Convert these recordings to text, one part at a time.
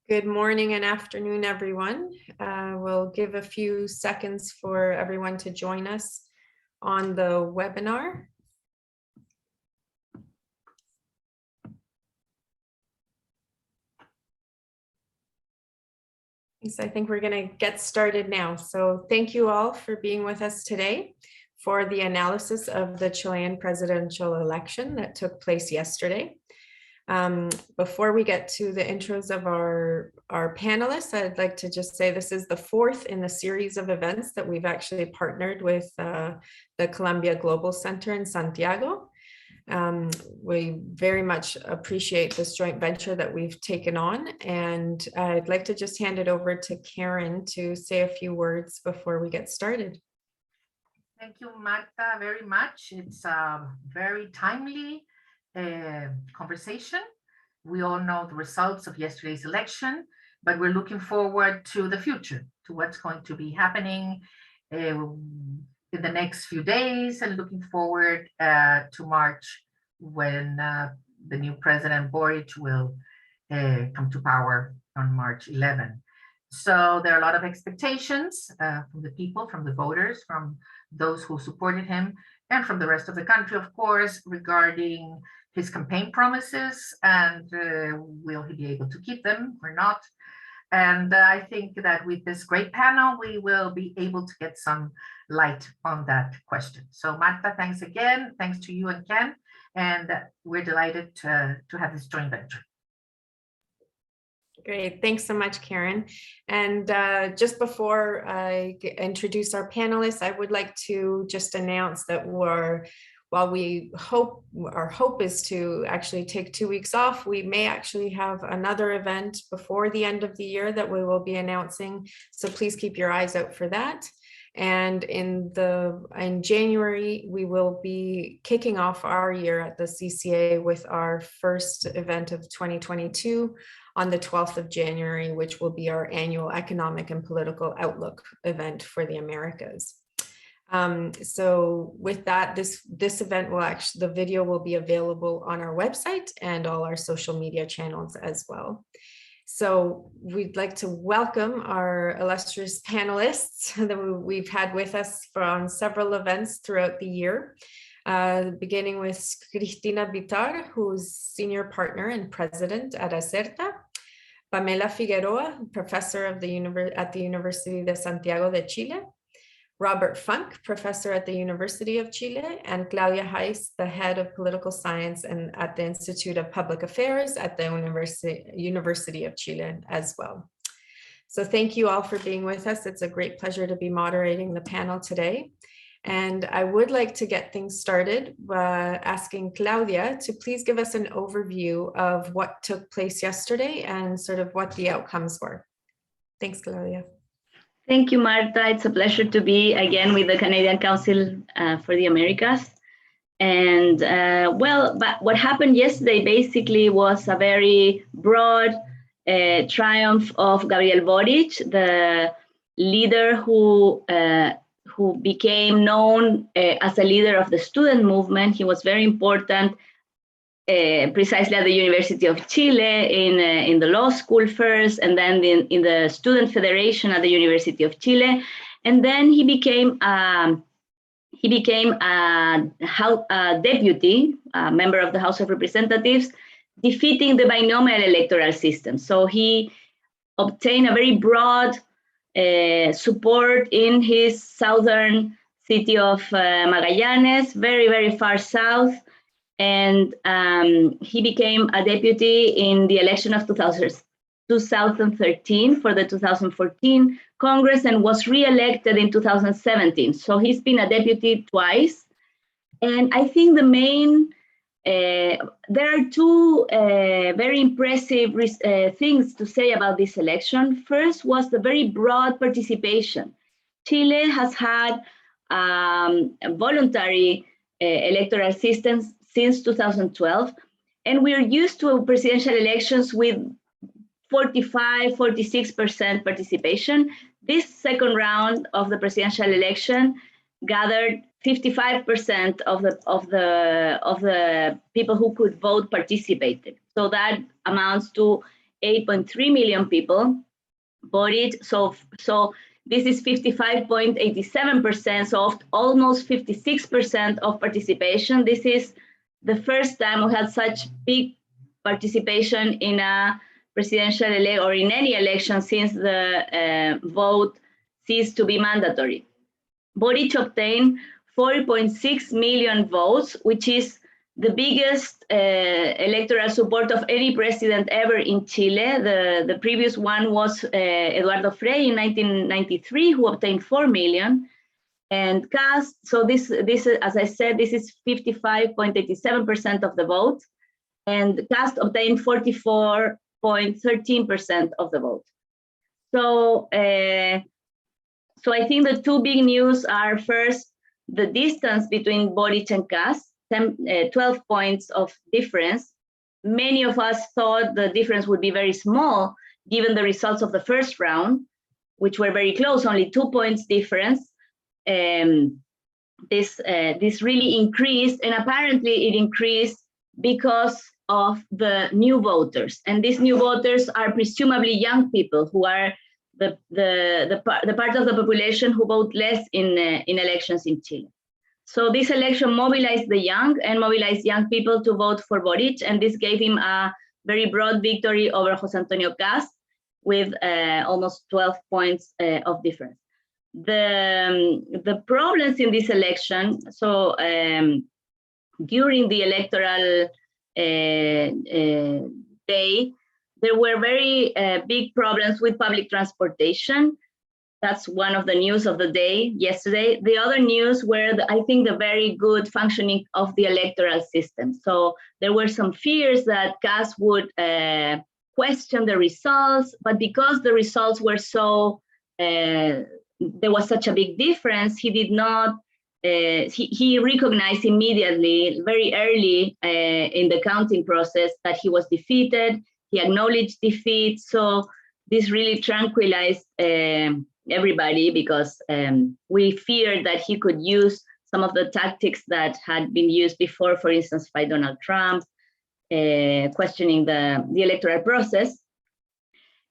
Good morning and afternoon, everyone. We'll give a few seconds for everyone to join us on the webinar. So I think we're going to get started now. So thank you all for being with us today for the analysis of the Chilean presidential election that took place yesterday. Before we get to the intros of our panelists, I'd like to just say this is the fourth in the series of events that we've actually partnered with the Columbia Global Center in Santiago. We very much appreciate this joint venture that we've taken on, and I'd like to just hand it over to Karen to say a few words before we get started. Thank you, Marta, very much. It's a very timely conversation. We all know the results of yesterday's election, but we're looking forward to the future, to what's going to be happening in the next few days, and looking forward to March when the new President Boric will come to power on March 11. So there are a lot of expectations from the people, from the voters, from those who supported him, and from the rest of the country, of course, regarding his campaign promises, and will he be able to keep them or not? And I think that with this great panel, we will be able to get some light on that question. So Marta, thanks again. Thanks to you and Ken. And we're delighted to have this joint venture. Great, thanks so much, Karen. And just before I introduce our panelists, I would like to just announce that while our hope is to actually take 2 weeks off, we may actually have another event before the end of the year that we will be announcing. So please keep your eyes out for that. And in January, we will be kicking off our year at the CCA with our first event of 2022 on the 12th of January, which will be our annual Economic and Political Outlook event for the Americas. So with that, this event will the video will be available on our website and all our social media channels as well. So we'd like to welcome our illustrious panelists that we've had with us from several events throughout the year, beginning with Cristina Bitar, who's senior partner and president at Azerta, Pamela Figueroa, professor at the Universidad de Santiago de Chile, Robert Funk, professor at the University of Chile, and Claudia Heiss, the head of political science and at the Institute of Public Affairs at the University of Chile as well. So thank you all for being with us. It's a great pleasure to be moderating the panel today. And I would like to get things started by asking Claudia to please give us an overview of what took place yesterday and sort of what the outcomes were. Thanks, Claudia. Thank you, Marta. It's a pleasure to be again with the Canadian Council for the Americas. And but what happened yesterday basically was a very broad triumph of Gabriel Boric, the leader who became known as a leader of the student movement. He was very important precisely at the University of Chile in the law school first, and then in the Student Federation at the University of Chile, and then he became a deputy, a member of the House of Representatives, defeating the binomial electoral system. So he obtained a very broad support in his southern city of Magallanes, very, very far south. And he became a deputy in the election of 2013 for the 2014 Congress and was re-elected in 2017. So he's been a deputy twice. And I think the main, there are two very impressive things to say about this election. First was the very broad participation. Chile has had a voluntary electoral system since 2012, and we're used to presidential elections with 45–46% participation. This second round of the presidential election gathered 55% of the people who could vote participated. So that amounts to 8.3 million people voted. So this is 55.87%, so almost 56% of participation. This is the first time we had such big participation in a presidential election or in any election since the vote ceased to be mandatory. Boric obtained 4.6 million votes, which is the biggest electoral support of any president ever in Chile. The previous one was Eduardo Frei in 1993, who obtained 4 million. And Kast, so this as I said, this is 55.87% of the vote. And Kast obtained 44.13% of the vote. So, so I think the two big news are, first, the distance between Boric and Kast, 12 points of difference. Many of us thought the difference would be very small given the results of the first round, which were very close, only 2 points difference. This really increased, and apparently it increased because of the new voters. And these new voters are presumably young people who are the part of the population who vote less in elections in Chile. So this election mobilized the young and mobilized young people to vote for Boric, and this gave him a very broad victory over José Antonio Kast with almost 12 points of difference. The problems in this election, so during the electoral day, there were very big problems with public transportation. That's one of the news of the day yesterday. The other news were, I think, the very good functioning of the electoral system. So there were some fears that Kast would question the results, but because the results were so, there was such a big difference, he did not, he recognized immediately, very early in the counting process, that he was defeated. He acknowledged defeat. So this really tranquilized everybody, because we feared that he could use some of the tactics that had been used before, for instance, by Donald Trump, questioning the electoral process.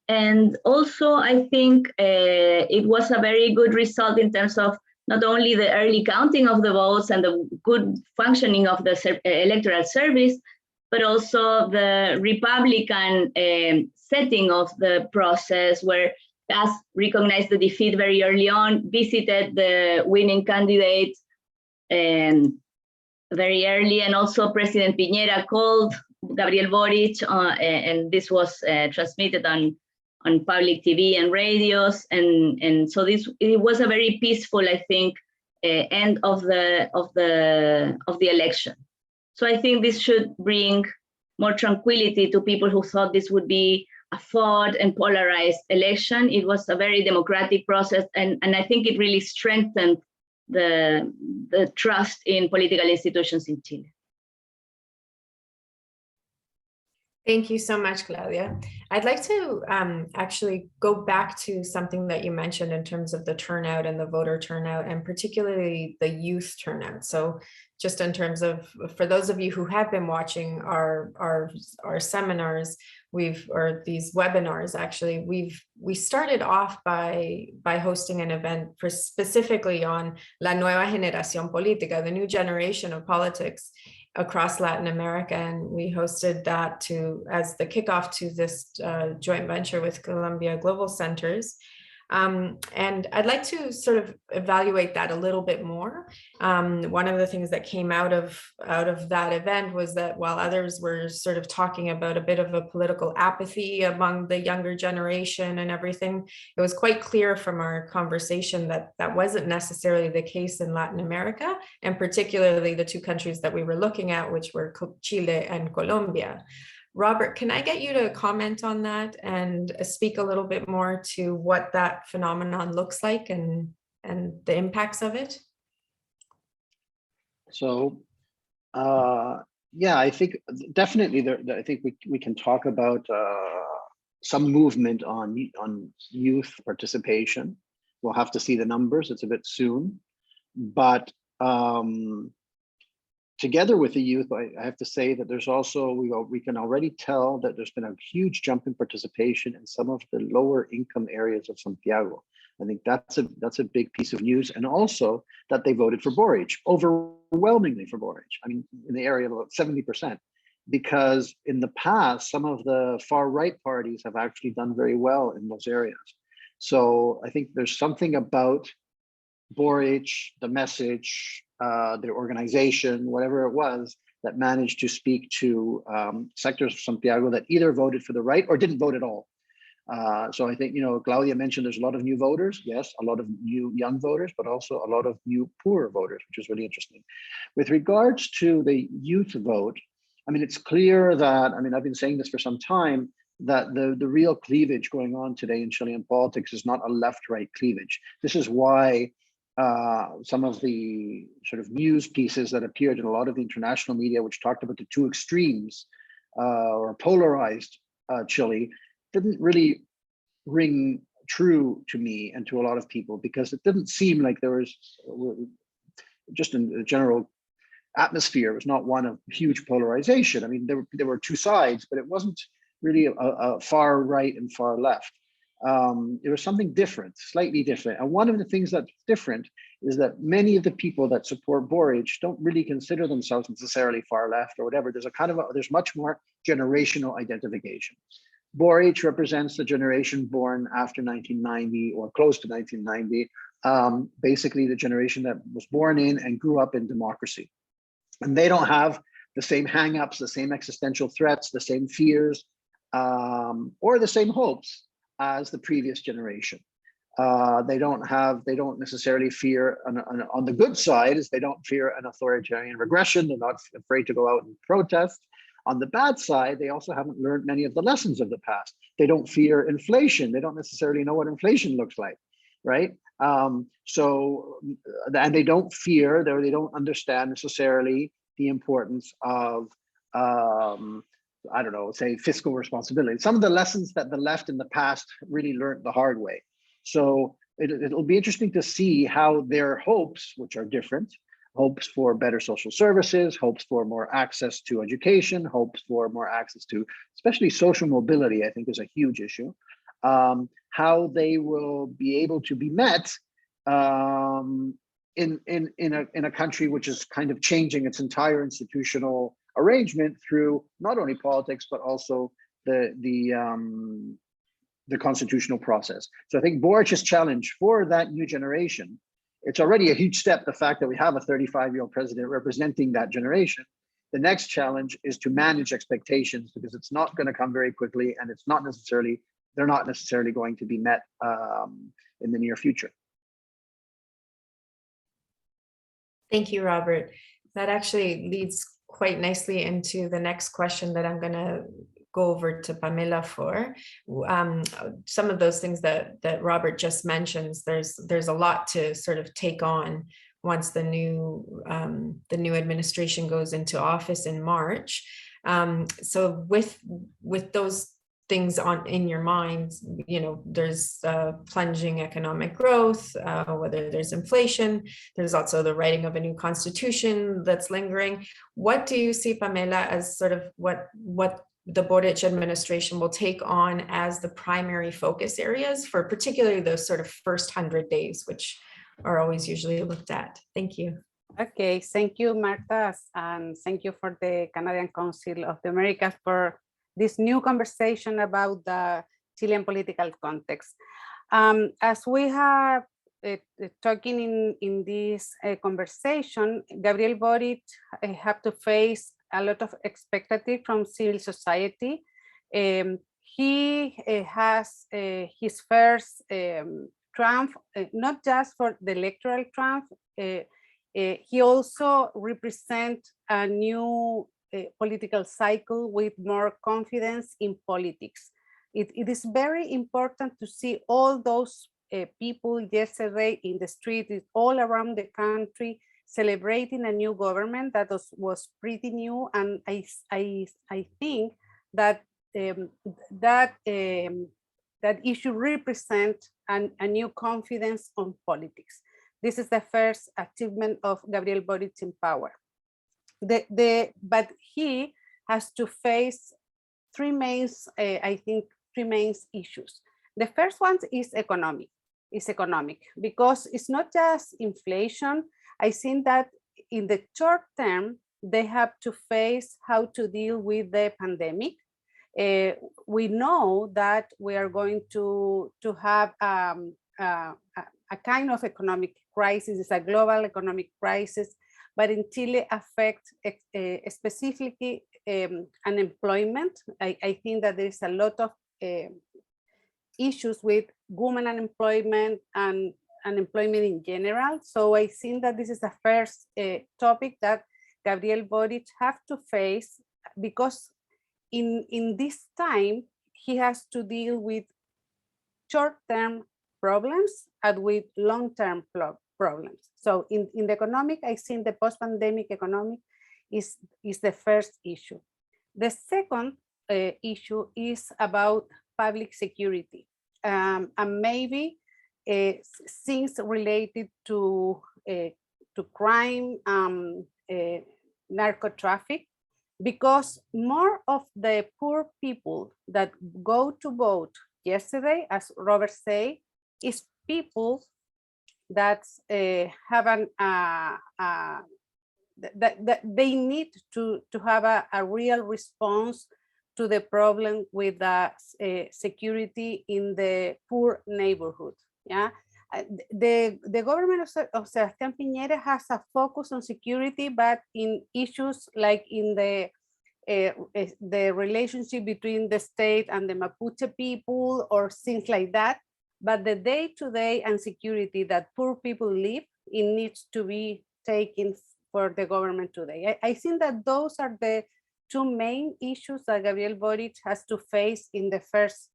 And also, I think it was a very good result in terms of not only the early counting of the votes and the good functioning of the electoral service, but also the Republican setting of the process, where Kast recognized the defeat very early on, visited the winning candidate very early, and also President Piñera called Gabriel Boric, and this was transmitted on public TV and radios, and so it was a very peaceful, I think, end of the election. So I think this should bring more tranquility to people who thought this would be a flawed and polarized election. It was a very democratic process, and I think it really strengthened the trust in political institutions in Chile. Thank you so much, Claudia. I'd like to actually go back to something that you mentioned in terms of the turnout and the voter turnout, and particularly the youth turnout. So just in terms of, for those of you who have been watching our seminars, or these webinars, actually, we started off by hosting an event specifically on La Nueva Generación Política, the new generation of politics across Latin America, and we hosted that as the kickoff to this joint venture with Columbia Global Centers. And I'd like to sort of evaluate that a little bit more. One of the things that came out of that event was that while others were sort of talking about a bit of a political apathy among the younger generation and everything, it was quite clear from our conversation that that wasn't necessarily the case in Latin America, and particularly the two countries that we were looking at, which were Chile and Colombia. Robert, can I get you to comment on that and speak a little bit more to what that phenomenon looks like and the impacts of it? So, yeah, I think definitely I think we can talk about some movement on youth participation. We'll have to see the numbers. It's a bit soon, but together with the youth, I have to say that there's also, we can already tell that there's been a huge jump in participation in some of the lower income areas of Santiago. I think that's a big piece of news. And also that they voted for Boric, overwhelmingly for Boric. I mean, in the area of about 70%, because in the past, some of the far right parties have actually done very well in those areas. So I think there's something about Boric, the message, their organization, whatever it was, that managed to speak to sectors of Santiago that either voted for the right or didn't vote at all. So I think, Claudia mentioned there's a lot of new voters. Yes, a lot of new young voters, but also a lot of new poor voters, which is really interesting. With regards to the youth vote, I mean, it's clear that, I've been saying this for some time, that the real cleavage going on today in Chilean politics is not a left-right cleavage. This is why some of the sort of news pieces that appeared in a lot of the international media, which talked about the two extremes or polarized Chile, didn't really ring true to me and to a lot of people, because it didn't seem like there was, just in the general atmosphere, was not one of huge polarization. I mean, there were two sides, but it wasn't really a far right and far left. There was something different, slightly different. And one of the things that's different is that many of the people that support Boric don't really consider themselves necessarily far left or whatever. There's there's much more generational identification. Boric represents the generation born after 1990 or close to 1990, basically the generation that was born in and grew up in democracy. And they don't have the same hangups, the same existential threats, the same fears, or the same hopes as the previous generation. They don't necessarily fear, on the good side, is they don't fear an authoritarian regression. They're not afraid to go out and protest. On the bad side, they also haven't learned many of the lessons of the past. They don't fear inflation. They don't necessarily know what inflation looks like, right? And they don't fear, they don't understand necessarily the importance of, say fiscal responsibility. Some of the lessons that the left in the past really learned the hard way. So it'll be interesting to see how their hopes, which are different, hopes for better social services, hopes for more access to education, hopes for more access to, especially social mobility, I think is a huge issue. How they will be able to be met in a country which is kind of changing its entire institutional arrangement through not only politics but also the constitutional process. So I think Boric's challenge for that new generation, it's already a huge step, the fact that we have a 35-year-old president representing that generation. The next challenge is to manage expectations, because it's not going to come very quickly, and they're not necessarily going to be met in the near future. Thank you, Robert. That actually leads quite nicely into the next question that I'm going to go over to Pamela for. Some of those things that Robert just mentions, there's a lot to sort of take on once the new administration goes into office in March. So with those things in your mind, there's plunging economic growth, whether there's inflation, there's also the writing of a new constitution that's lingering. What do you see, Pamela, as sort of what the Boric administration will take on as the primary focus areas for particularly those sort of first 100 days, which are always usually looked at? Thank you. Okay, thank you, Marta, and thank you for the Canadian Council of the Americas for this new conversation about the Chilean political context. As we have talking in this conversation, Gabriel Boric have to face a lot of expectative from civil society. He has his first triumph, not just for the electoral triumph, he also represents a new political cycle with more confidence in politics. It is very important to see all those people yesterday in the street, all around the country, celebrating a new government that was pretty new, and I think that that issue represent a new confidence on politics. This is the first achievement of Gabriel Boric in power. but he has to face three main issues. The first one is economic. Because it's not just inflation. I think that in the short term, they have to face how to deal with the pandemic. We know that we are going to have a kind of economic crisis. It's a global economic crisis, but in Chile affects specifically unemployment. I think that there is a lot of issues with women unemployment and unemployment in general. So I think that this is the first topic that Gabriel Boric have to face, because in this time, he has to deal with short-term problems and with long-term problems. So in the economic, I think the post-pandemic economic is the first issue. The second issue is about public security, and maybe things related to crime, narco traffic, because more of the poor people that go to vote yesterday, as Robert said, is people that have that they need to have a real response to the problem with the security in the poor neighborhood. Yeah, the government of Sebastián Piñera has a focus on security, but in issues like in the relationship between the state and the Mapuche people or things like that. But the day-to-day and security that poor people live, it needs to be taken for the government today. I think that those are the two main issues that Gabriel Boric has to face in the first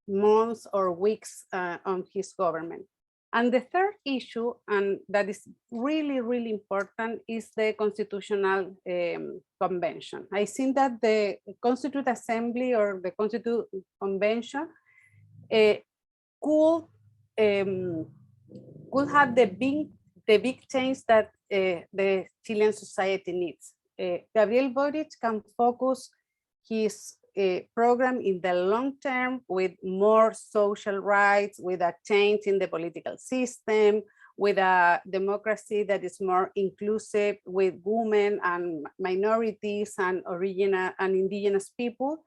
months or weeks on his government. And the third issue, and that is really, really important, is the Constitutional Convention. I think that the Constituent Assembly or the Constituent Convention could have the big change that the Chilean society needs. Gabriel Boric can focus his program in the long term with more social rights, with a change in the political system, with a democracy that is more inclusive with women and minorities and original and indigenous people.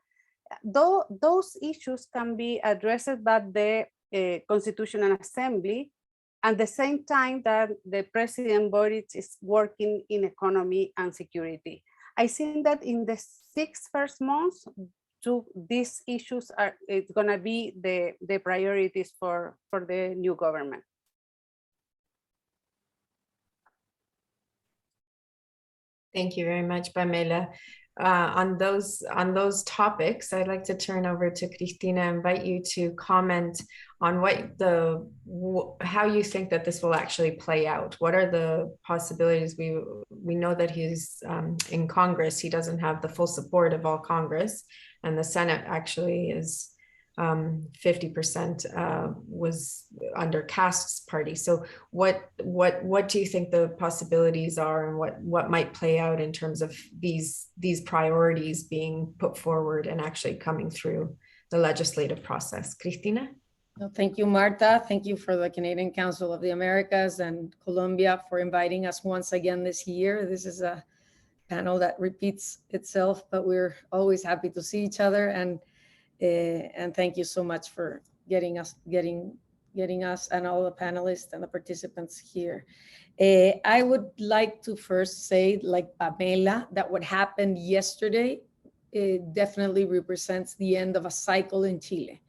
Though those issues can be addressed by the Constitutional Assembly, at the same time that the President Boric is working in economy and security. I think that in the 6 first months, these issues are gonna be the priorities for the new government. Thank you very much, Pamela. On those topics, I'd like to turn over to Cristina and invite you to comment on how you think that this will actually play out. What are the possibilities? We know that he's in Congress. He doesn't have the full support of all Congress, and the Senate actually is 50% was under Cast's party. So what do you think the possibilities are, and what might play out in terms of these priorities being put forward and actually coming through the legislative process? Cristina? No, thank you, Marta. Thank you for the Canadian Council of the Americas and Colombia for inviting us once again this year. This is a panel that repeats itself, but we're always happy to see each other, and thank you so much for getting us and all the panelists and the participants here. I would like to first say, like Pamela, that what happened yesterday definitely represents the end of a cycle in Chile.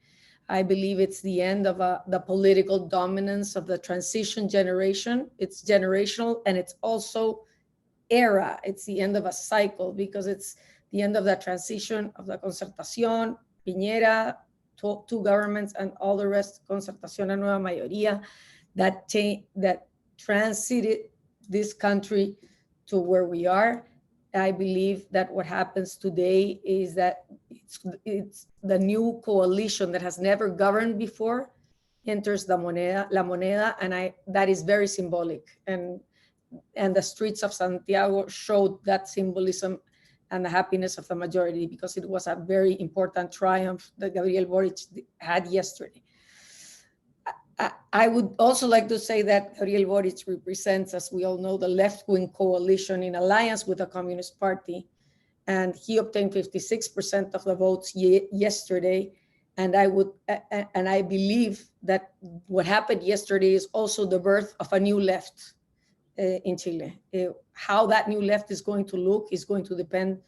I believe it's the end of the political dominance of the transition generation. It's generational, and it's also era. It's the end of a cycle, because it's the end of the transition of the Concertación, Piñera, two governments, and all the rest, Concertación and Nueva Mayoría, that transited this country to where we are. I believe that what happens today is that it's the new coalition that has never governed before enters La Moneda, and that is very symbolic. And the streets of Santiago showed that symbolism and the happiness of the majority, because it was a very important triumph that Gabriel Boric had yesterday. I would also like to say that Gabriel Boric represents, as we all know, the left-wing coalition in alliance with the Communist Party, and he obtained 56% of the votes yesterday. And I believe that what happened yesterday is also the birth of a new left in Chile. How that new left is going to look is going to depend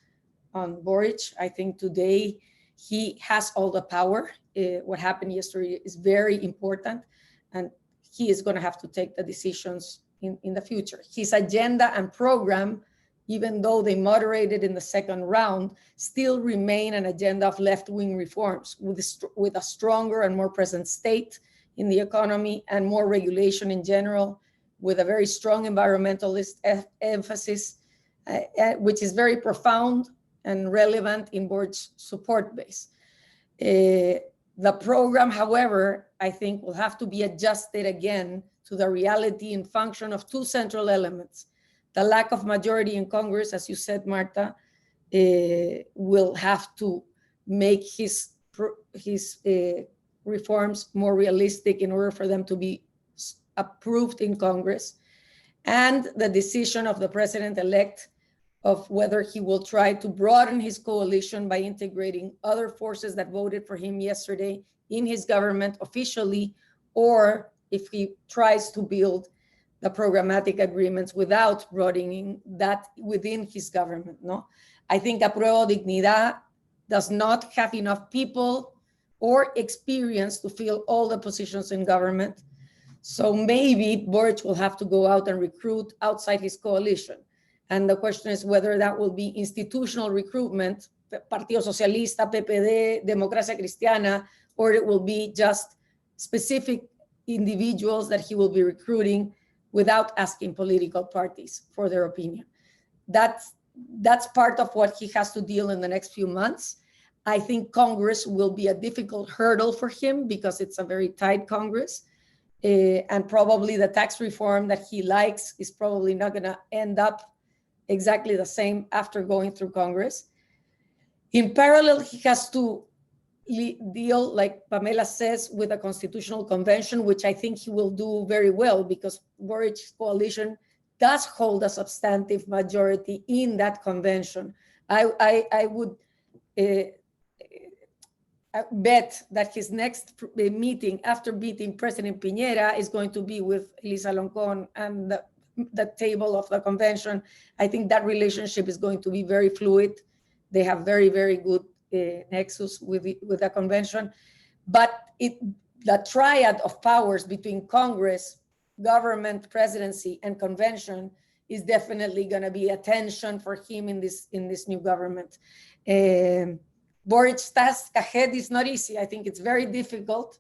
on Boric. I think today he has all the power. What happened yesterday is very important, and he is going to have to take the decisions in the future. His agenda and program, even though they moderated in the second round, still remain an agenda of left-wing reforms with a stronger and more present state in the economy and more regulation in general, with a very strong environmentalist emphasis, which is very profound and relevant in Boric's support base. The program, however, I think will have to be adjusted again to the reality and function of two central elements. The lack of majority in Congress, as you said, Marta, will have to make his reforms more realistic in order for them to be approved in Congress. And the decision of the president-elect of whether he will try to broaden his coalition by integrating other forces that voted for him yesterday in his government officially, or if he tries to build the programmatic agreements without broadening that within his government. No, I think Apruebo Dignidad does not have enough people or experience to fill all the positions in government. So maybe Boric will have to go out and recruit outside his coalition. And the question is whether that will be institutional recruitment, Partido Socialista, PPD, Democracia Cristiana, or it will be just specific individuals that he will be recruiting without asking political parties for their opinion. That's part of what he has to deal in the next few months. I think Congress will be a difficult hurdle for him because it's a very tight Congress. And probably the tax reform that he likes is probably not going to end up exactly the same after going through Congress. In parallel, he has to deal, like Pamela says, with a constitutional convention, which I think he will do very well because Boric's coalition does hold a substantive majority in that convention. I would bet that his next meeting after beating President Piñera is going to be with Elisa Loncón and the table of the convention. I think that relationship is going to be very fluid. They have very, very good nexus with the convention. But the triad of powers between Congress, government, presidency, and convention is definitely going to be a tension for him in this new government. Boric's task ahead is not easy. I think it's very difficult,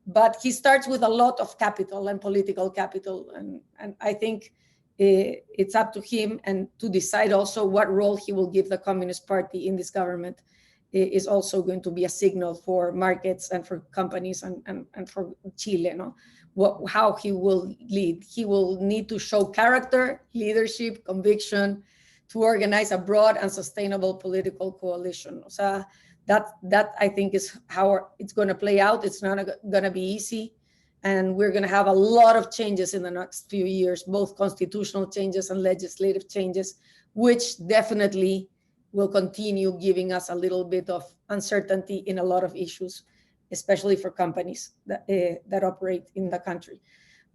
but he starts with a lot of capital and political capital. And I think it's up to him and to decide also what role he will give the Communist Party in this government is also going to be a signal for markets and for companies and for Chile, no? How he will lead. He will need to show character, leadership, conviction to organize a broad and sustainable political coalition. So that I think is how it's going to play out. It's not going to be easy. And we're going to have a lot of changes in the next few years, both constitutional changes and legislative changes, which definitely will continue giving us a little bit of uncertainty in a lot of issues, especially for companies that operate in the country.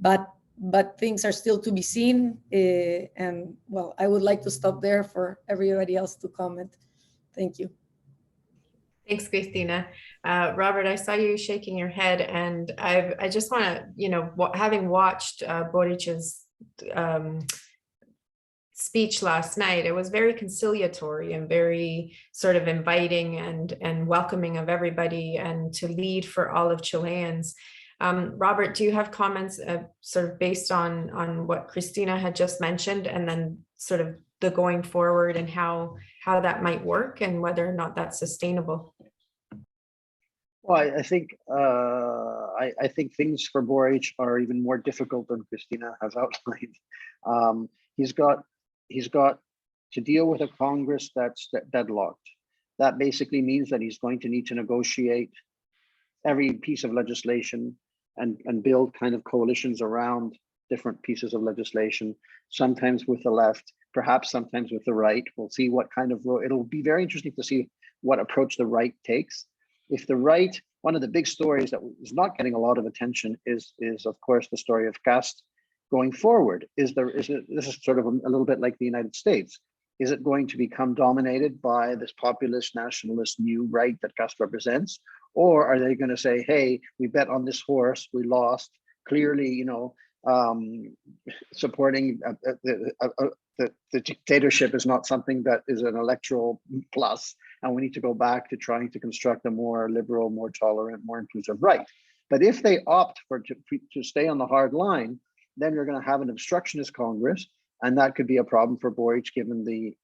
But things are still to be seen. And well, I would like to stop there for everybody else to comment. Thank you. Thanks, Cristina. Robert, I saw you shaking your head, and I just want to, having watched Boric's speech last night, it was very conciliatory and very sort of inviting and welcoming of everybody and to lead for all of Chileans. Robert, do you have comments sort of based on what Cristina had just mentioned, and then sort of the going forward and how that might work and whether or not that's sustainable? Well, I think things for Boric are even more difficult than Cristina has outlined. He's got to deal with a Congress that's deadlocked. That basically means that he's going to need to negotiate every piece of legislation and build kind of coalitions around different pieces of legislation, sometimes with the left, perhaps sometimes with the right. We'll see what kind of, it'll be very interesting to see what approach the right takes. If the right, one of the big stories that is not getting a lot of attention is of course the story of caste going forward. This is sort of a little bit like the United States. Is it going to become dominated by this populist nationalist new right that caste represents? Or are they going to say, hey, we bet on this horse, we lost, clearly, supporting the dictatorship is not something that is an electoral plus, and we need to go back to trying to construct a more liberal, more tolerant, more inclusive right. But if they opt to stay on the hard line, then you're going to have an obstructionist Congress, and that could be a problem for Boric given the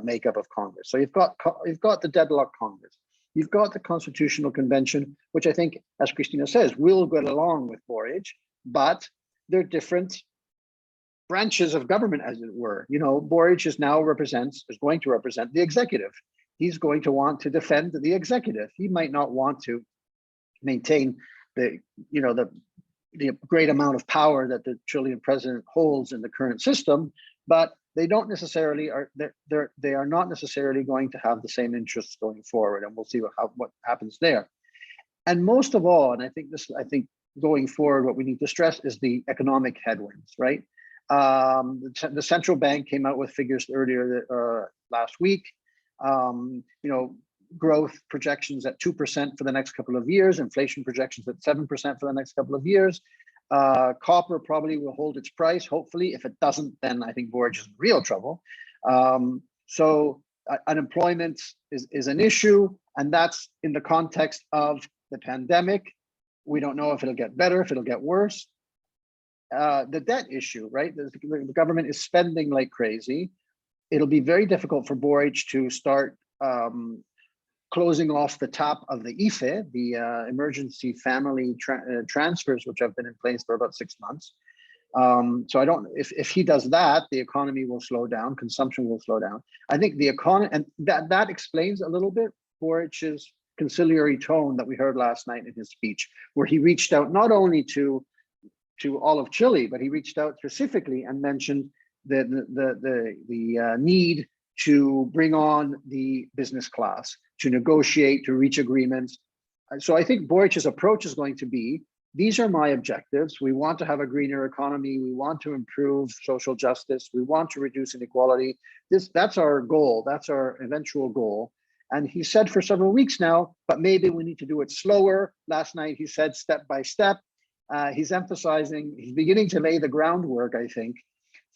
makeup of Congress. So you've got the deadlock Congress. You've got the Constitutional Convention, which I think, as Cristina says, will get along with Boric, but they're different branches of government, as it were. Boric is going to represent the executive. He's going to want to defend the executive. He might not want to maintain the great amount of power that the Chilean president holds in the current system, but they don't necessarily they are not necessarily going to have the same interests going forward, and we'll see what happens there. And most of all, and I think going forward, what we need to stress is the economic headwinds, right? The central bank came out with figures earlier last week. Growth projections at 2% for the next couple of years, inflation projections at 7% for the next couple of years. Copper probably will hold its price, hopefully. If it doesn't, then I think Boric is in real trouble. So unemployment is an issue, and that's in the context of the pandemic. We don't know if it'll get better, if it'll get worse. The debt issue, right? The government is spending like crazy. It'll be very difficult for Boric to start closing off the tap of the IFE, the emergency family transfers, which have been in place for about 6 months. So if he does that, the economy will slow down, consumption will slow down. I think the economy, and that explains a little bit Boric's conciliatory tone that we heard last night in his speech, where he reached out not only to all of Chile, but he reached out specifically and mentioned the need to bring on the business class, to negotiate, to reach agreements. So I think Boric's approach is going to be, these are my objectives. We want to have a greener economy. We want to improve social justice. We want to reduce inequality. That's our goal. That's our eventual goal. And he said for several weeks now, but maybe we need to do it slower. Last night he said step by step. He's beginning to lay the groundwork, I think,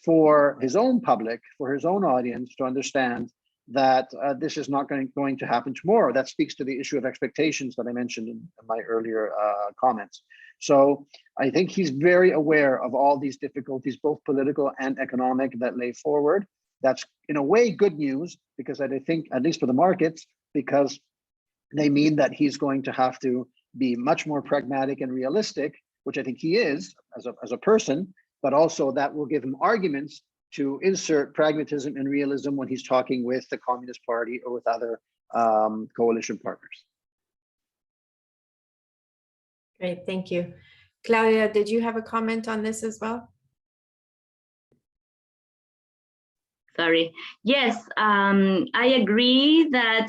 for his own public, for his own audience to understand that this is not going to happen tomorrow. That speaks to the issue of expectations that I mentioned in my earlier comments. So I think he's very aware of all these difficulties, both political and economic, that lay forward. That's in a way good news, because I think, at least for the markets, because they mean that he's going to have to be much more pragmatic and realistic, which I think he is as a person, but also that will give him arguments to insert pragmatism and realism when he's talking with the Communist Party or with other coalition partners. Great, thank you. Claudia, did you have a comment on this as well? Sorry. Yes, I agree that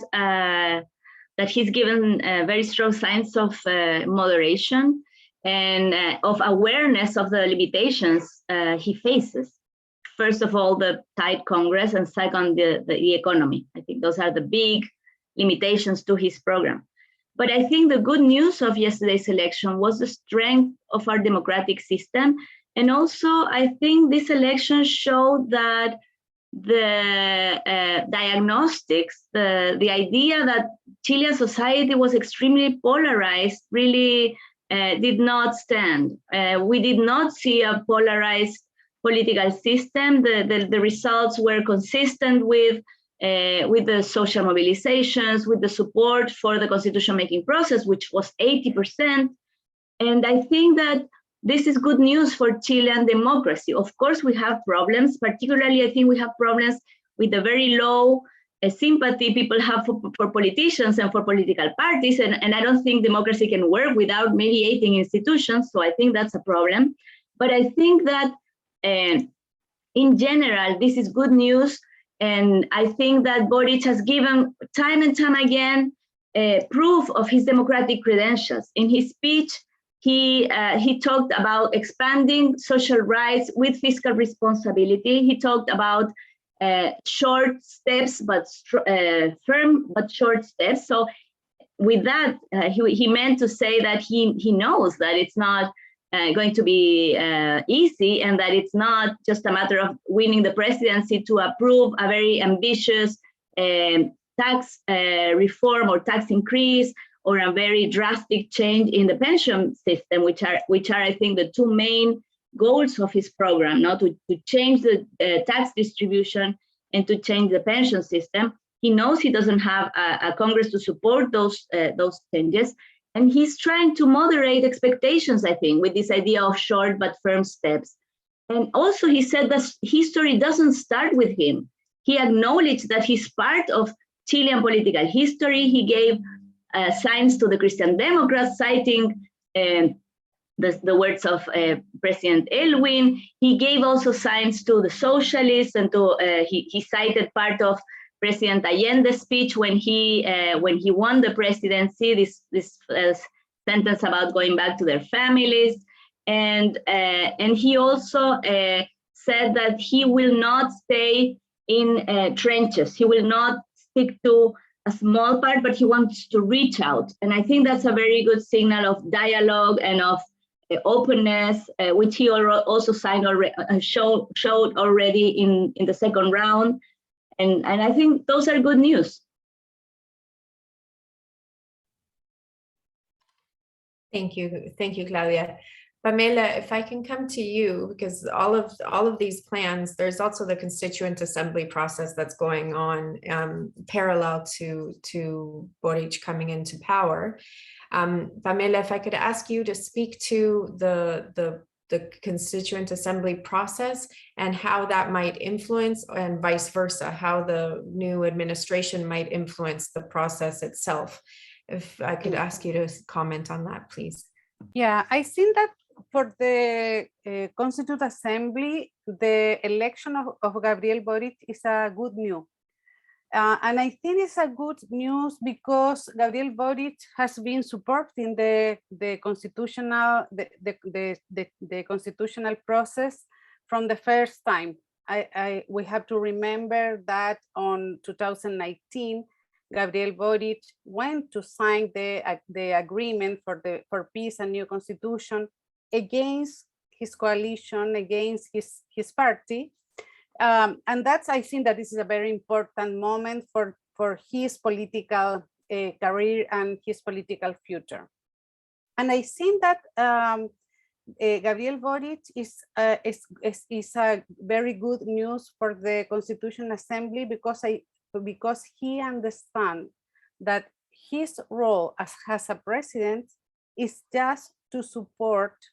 that he's given very strong signs of moderation and of awareness of the limitations he faces. First of all, the tight Congress, and second, the economy. I think those are the big limitations to his program. But I think the good news of yesterday's election was the strength of our democratic system. And also, I think this election showed that the diagnostics, the idea that Chilean society was extremely polarized really did not stand. We did not see a polarized political system. The results were consistent with with the social mobilizations, with the support for the constitution making process, which was 80%. And I think that this is good news for Chilean democracy. Of course, we have problems, particularly I think we have problems with the very low sympathy people have for politicians and for political parties. And I don't think democracy can work without mediating institutions. So I think that's a problem. But I think that in general, this is good news. And I think that Boric has given time and time again proof of his democratic credentials. In his speech, he talked about expanding social rights with fiscal responsibility. He talked about short steps, but firm but short steps. So with that, he meant to say that he knows that it's not going to be easy, and that it's not just a matter of winning the presidency to approve a very ambitious tax reform or tax increase, or a very drastic change in the pension system, which are I think the two main goals of his program, not to change the tax distribution and to change the pension system. He knows he doesn't have a Congress to support those changes, and he's trying to moderate expectations, I think, with this idea of short but firm steps. And also he said that history doesn't start with him. He acknowledged that he's part of Chilean political history. He gave signs to the Christian Democrats, citing the words of President Elwin. He gave also signs to the socialists, and to he cited part of President Allende's speech when he won the presidency. This sentence about going back to their families, and he also said that he will not stay in trenches. He will not stick to a small part, but he wants to reach out. And I think that's a very good signal of dialogue and of openness, which he also showed already in the second round. And I think those are good news. Thank you, Claudia. Pamela, if I can come to you, because all of these plans, there's also the constituent assembly process that's going on parallel to Boric coming into power. Pamela, if I could ask you to speak to the constituent assembly process and how that might influence, and vice versa, how the new administration might influence the process itself. If I could ask you to comment on that, please. Yeah, I think that for the Constituent Assembly, the election of Gabriel Boric is a good news. And I think it's a good news because Gabriel Boric has been supporting the constitutional process from the first time. We have to remember that on 2019, Gabriel Boric went to sign the agreement for peace and new constitution against his coalition, against his party. And I think that this is a very important moment for his political career and his political future. And I think that Gabriel Boric is a very good news for the Constitutional Assembly because he understands that his role as a president is just to support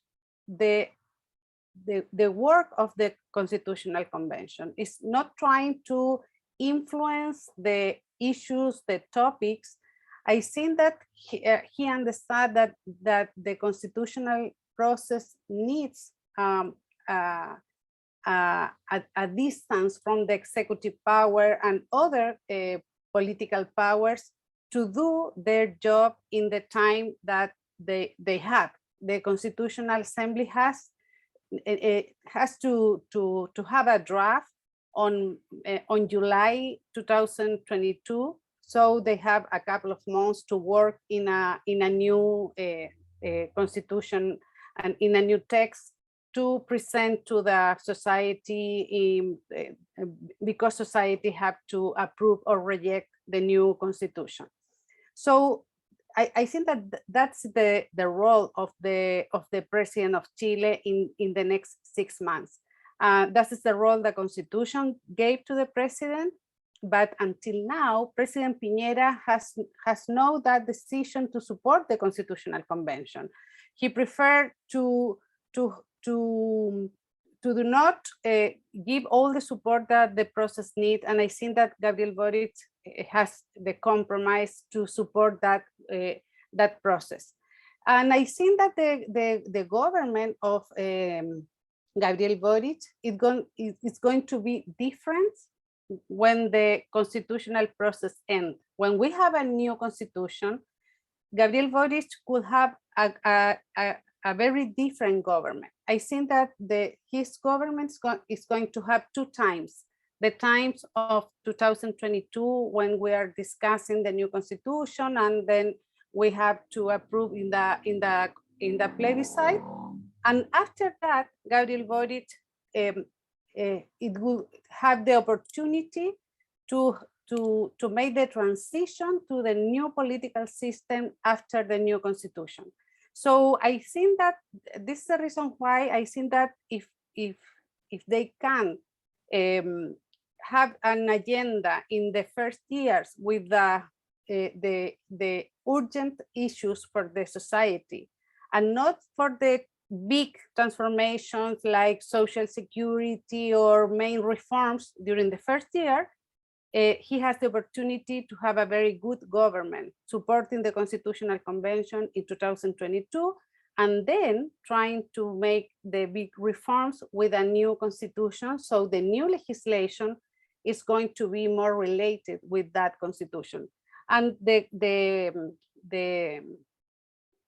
the work of the Constitutional Convention. It's not trying to influence the issues, the topics. I think that he understands that the constitutional process needs a distance from the executive power and other political powers to do their job in the time that they have. The Constitutional Assembly has to have a draft on July 2022, so they have a couple of months to work in a new constitution and in a new text to present to the society, because society have to approve or reject the new constitution. So I think that that's the role of the president of Chile in the next 6 months. That is the role the Constitution gave to the president, but until now, President Piñera has no that decision to support the Constitutional Convention. He preferred to do not give all the support that the process needs, and I think that Gabriel Boric has the compromise to support that that process. And I think that the government of Gabriel Boric is going to be different when the constitutional process ends. When we have a new constitution, Gabriel Boric could have a very different government. I think that his government is going to have two times. The times of 2022, when we are discussing the new constitution, and then we have to approve in the plebiscite. And after that, Gabriel Boric it will have the opportunity to make the transition to the new political system after the new constitution. So I think that this is the reason why I think that if they can have an agenda in the first years with the urgent issues for the society, and not for the big transformations like social security or main reforms during the first year, he has the opportunity to have a very good government supporting the Constitutional Convention in 2022, and then trying to make the big reforms with a new constitution. So the new legislation is going to be more related with that constitution. And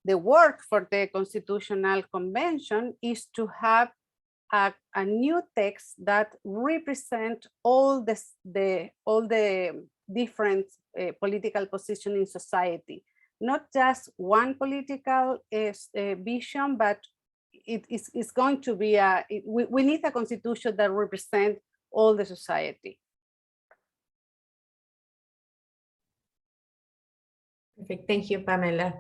the work for the Constitutional Convention is to have a new text that represent all the different political positions in society, not just one political vision, but it's going to be we need a constitution that represents all the society. Perfect. Thank you, Pamela.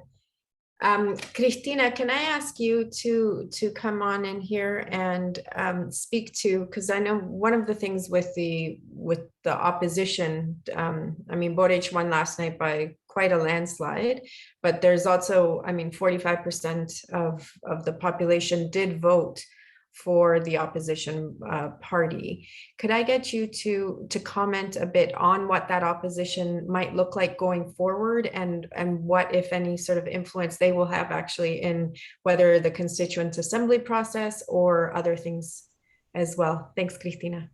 Cristina, can I ask you to come on in here and speak to, because I know one of the things with the opposition, I mean, Boric won last night by quite a landslide, but there's also, I mean, 45% of the population did vote for the opposition party. Could I get you to comment a bit on what that opposition might look like going forward, and what, if any, sort of influence they will have actually in whether the Constituent Assembly process or other things as well? Thanks, Cristina.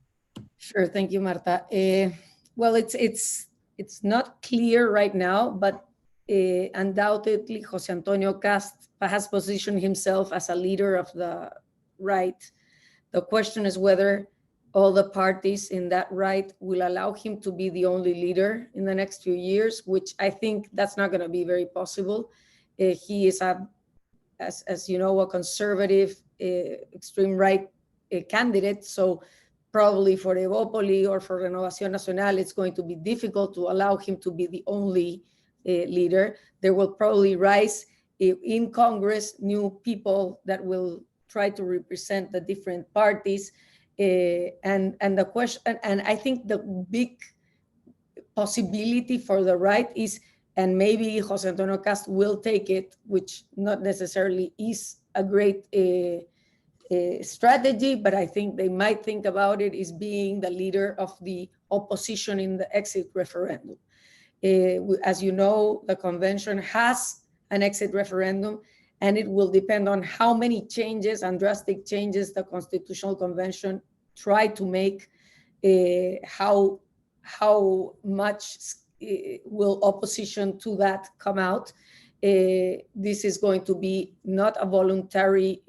Sure, thank you, Marta. Well, it's not clear right now, but undoubtedly Jose Antonio Cast has positioned himself as a leader of the right. The question is whether all the parties in that right will allow him to be the only leader in the next few years, which I think that's not going to be very possible. He is, as you know, a conservative, extreme right candidate. So probably for Evópoli or for Renovación Nacional, it's going to be difficult to allow him to be the only leader. There will probably rise in Congress new people that will try to represent the different parties, and the question, and I think the big possibility for the right is, and maybe Jose Antonio Cast will take it, which not necessarily is a great strategy, but I think they might think about it, is being the leader of the opposition in the exit referendum. As you know, the convention has an exit referendum, and it will depend on how many changes and drastic changes the Constitutional Convention try to make, how much will opposition to that come out. This is going to be not a voluntary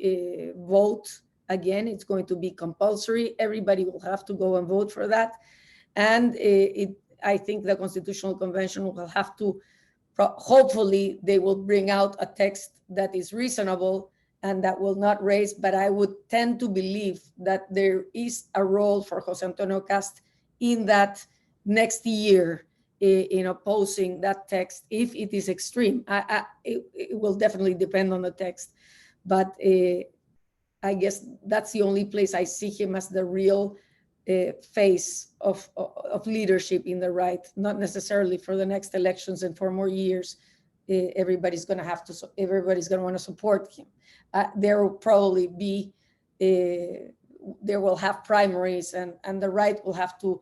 vote. Again, it's going to be compulsory. Everybody will have to go and vote for that. And I think the Constitutional Convention will have to, hopefully they will bring out a text that is reasonable and that will not raise, but I would tend to believe that there is a role for Jose Antonio Cast in that next year in opposing that text if it is extreme. It will definitely depend on the text, but I guess that's the only place I see him as the real phase of leadership in the right, not necessarily for the next elections and for more years. Everybody's going to want to support him. There will probably be, there will have primaries, and the right will have to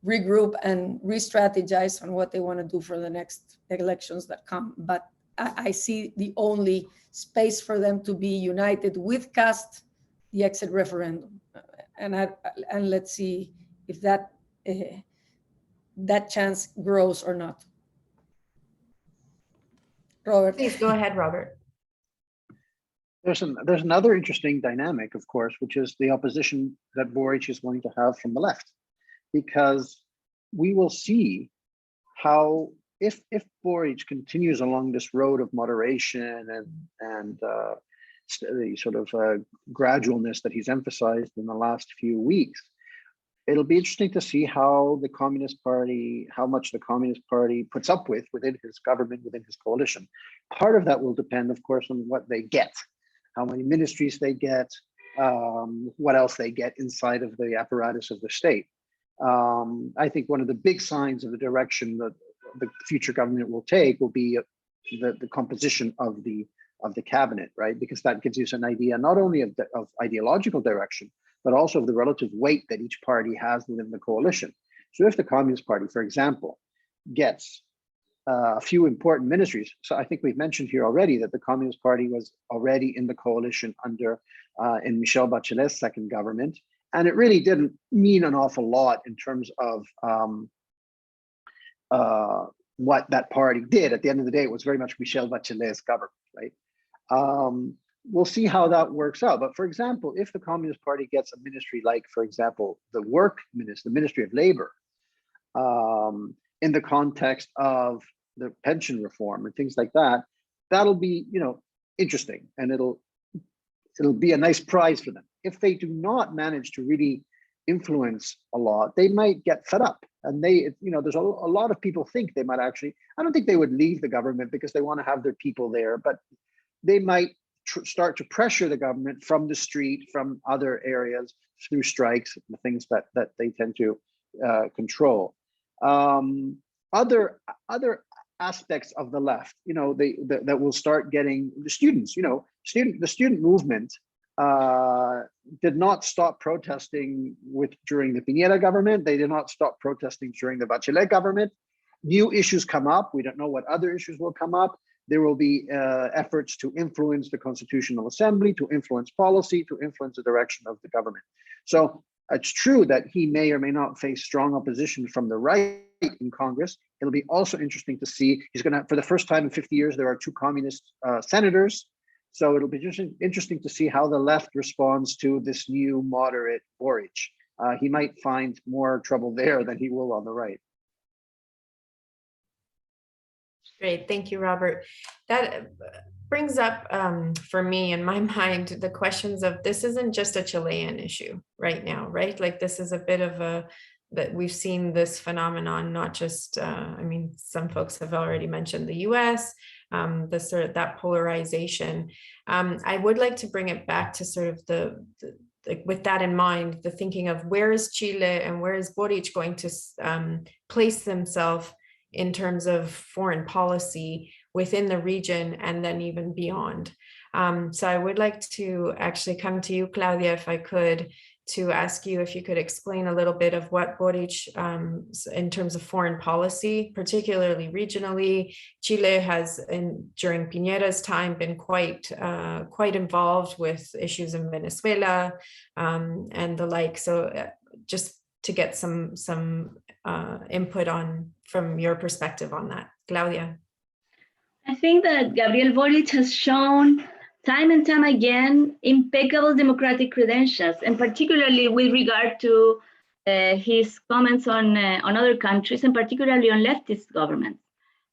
regroup and re-strategize on what they want to do for the next elections that come. But I see the only space for them to be united with CAST, the exit referendum, and let's see if that that chance grows or not. Robert. Please go ahead, Robert. There's another interesting dynamic, of course, which is the opposition that Boric is going to have from the left, because we will see how if Boric continues along this road of moderation and the sort of gradualness that he's emphasized in the last few weeks, it'll be interesting to see how the Communist Party, how much the Communist Party puts up with within his government, within his coalition. Part of that will depend, of course, on what they get, how many ministries they get, what else they get inside of the apparatus of the state. I think one of the big signs of the direction that the future government will take will be the composition of the cabinet, right? Because that gives you an idea not only of ideological direction, but also of the relative weight that each party has within the coalition. So if the Communist Party, for example, gets a few important ministries, so I think we've mentioned here already that the Communist Party was already in the coalition under in Michelle Bachelet's second government, and it really didn't mean an awful lot in terms of what that party did. At the end of the day, it was very much Michelle Bachelet's government, right? We'll see how that works out. But for example, if the Communist Party gets a ministry like, for example, the Ministry of Labor, in the context of the pension reform and things like that, that'll be, interesting, and it'll be a nice prize for them. If they do not manage to really influence a lot, they might get fed up. And there's a lot of people think they might actually, I don't think they would leave the government because they want to have their people there, but they might start to pressure the government from the street, from other areas, through strikes, the things that they tend to control. Other aspects of the left, that will start getting the students. The student movement did not stop protesting during the Piñera government. They did not stop protesting during the Bachelet government. New issues come up. We don't know what other issues will come up. There will be efforts to influence the Constitutional Assembly, to influence policy, to influence the direction of the government. So it's true that he may or may not face strong opposition from the right in Congress. It'll be also interesting to see, he's going to, for the first time in 50 years, there are 2 communist senators. So it'll be interesting to see how the left responds to this new moderate Boric. He might find more trouble there than he will on the right. Great, thank you, Robert. That brings up for me in my mind the questions of, this isn't just a Chilean issue right now, right? Like, this is a bit of that we've seen this phenomenon, not just, some folks have already mentioned the US, that polarization. I would like to bring it back to sort of with that in mind, the thinking of where is Chile and where is Boric going to place themselves in terms of foreign policy within the region and then even beyond. So I would like to actually come to you, Claudia, if I could, to ask you if you could explain a little bit of what Boric, in terms of foreign policy, particularly regionally. Chile has, during Piñera's time, been quite involved with issues in Venezuela and the like. So just to get some input from your perspective on that. Claudia. I think that Gabriel Boric has shown time and time again impeccable democratic credentials, and particularly with regard to his comments on other countries, and particularly on leftist governments.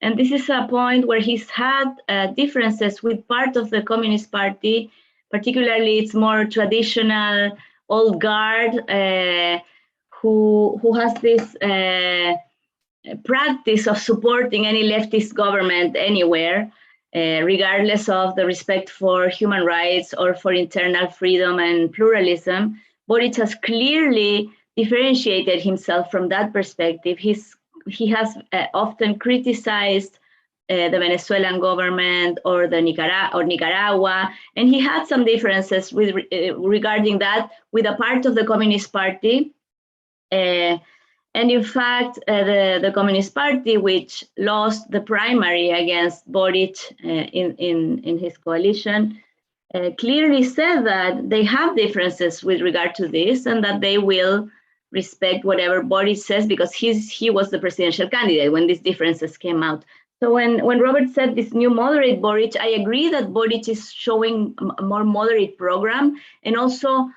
And this is a point where he's had differences with part of the Communist Party, particularly its more traditional old guard, who has this practice of supporting any leftist government anywhere, regardless of the respect for human rights or for internal freedom and pluralism. Boric has clearly differentiated himself from that perspective. He has often criticized the Venezuelan government or Nicaragua, and he had some differences with regarding that with a part of the Communist Party. And in fact, the Communist Party, which lost the primary against Boric in his coalition, clearly said that they have differences with regard to this and that they will respect whatever Boric says, because he was the presidential candidate when these differences came out. So when Robert said this new moderate Boric, I agree that Boric is showing a more moderate program and also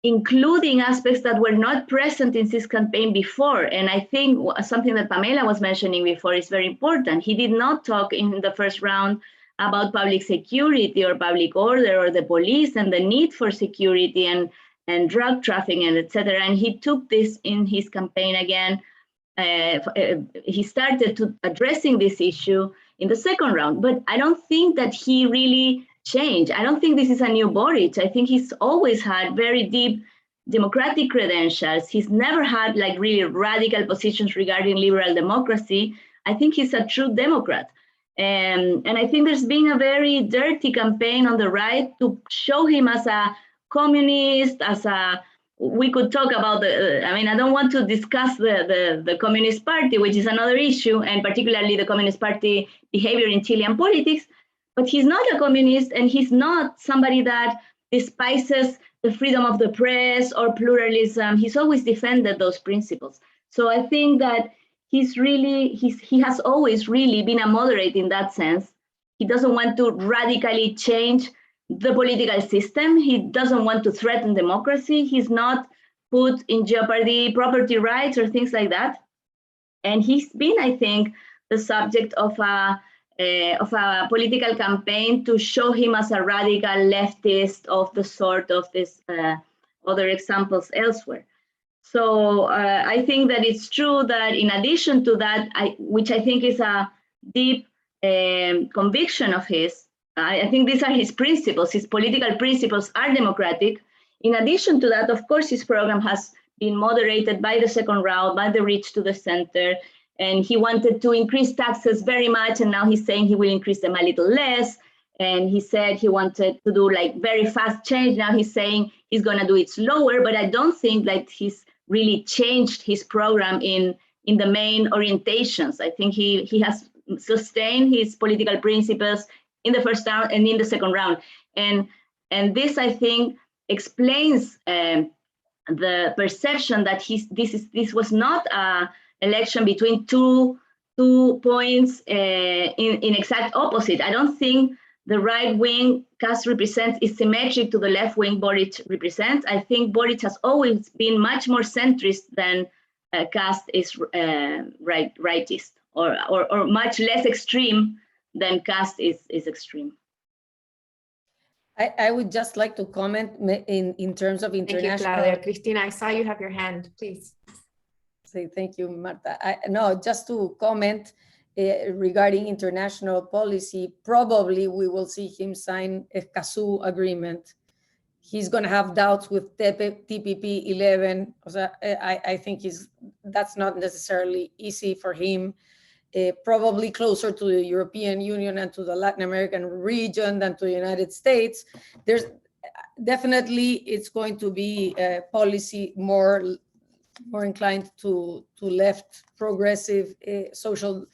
including aspects that were not present in his campaign before. And I think something that Pamela was mentioning before is very important. He did not talk in the first round about public security or public order or the police and the need for security and drug trafficking and etc. And he took this in his campaign again. He started to addressing this issue in the second round, but I don't think that he really changed. I don't think this is a new Boric. I think he's always had very deep democratic credentials. He's never had like really radical positions regarding liberal democracy. I think he's a true Democrat. And I think there's been a very dirty campaign on the right to show him as a communist, we could talk about I don't want to discuss the Communist Party, which is another issue, and particularly the Communist Party behavior in Chilean politics, but he's not a communist and he's not somebody that despises the freedom of the press or pluralism. He's always defended those principles. So I think that he has always really been a moderate in that sense. He doesn't want to radically change the political system. He doesn't want to threaten democracy. He's not put in jeopardy property rights or things like that. And he's been, I think, the subject of a political campaign to show him as a radical leftist of the sort of this other examples elsewhere. So I think that it's true that in addition to that, which I think is a deep conviction of his, I think these are his principles. His political principles are democratic. In addition to that, of course, his program has been moderated by the second round, by the reach to the center. And he wanted to increase taxes very much. And now he's saying he will increase them a little less. And he said he wanted to do like very fast change. Now he's saying he's going to do it slower. But I don't think that he's really changed his program in the main orientations. I think he has sustained his political principles in the first round and in the second round. And this, I think, explains the perception that this was not an election between two points in exact opposite. I don't think the right wing Kast represents is symmetric to the left wing Boric represents. I think Boric has always been much more centrist than Kast is rightist or much less extreme than Kast is extreme. I would just like to comment in terms of international. Thank you, Claudia. Cristina, I saw you have your hand, please. Say thank you, Marta. No, just to comment regarding international policy, probably we will see him sign a Escazú agreement. He's going to have doubts with TPP 11. I think that's not necessarily easy for him. Probably closer to the European Union and to the Latin American region than to the United States. There's definitely, it's going to be a policy more inclined to left progressive social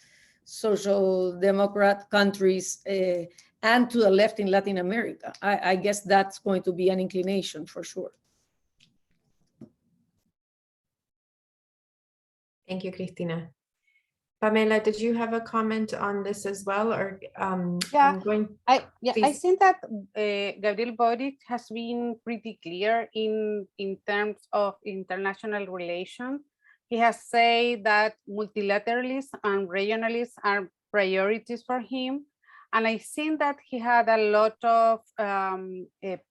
democrat countries and to the left in Latin America. I guess that's going to be an inclination for sure. Thank you, Cristina. Pamela, did you have a comment on this as well, or I think that Gabriel Boric has been pretty clear in terms of international relations. He has said that multilateralism and regionalism are priorities for him, and I think that he had a lot of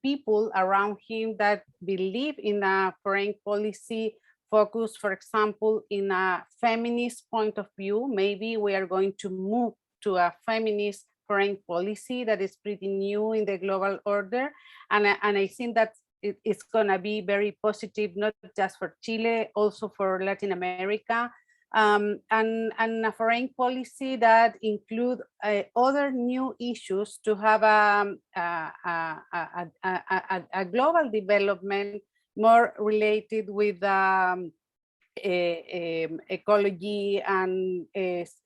people around him that believe in a foreign policy focus, for example, in a feminist point of view. Maybe we are going to move to a feminist foreign policy that is pretty new in the global order. And I think that it's going to be very positive, not just for Chile, also for Latin America, and a foreign policy that include other new issues to have a global development more related with ecology and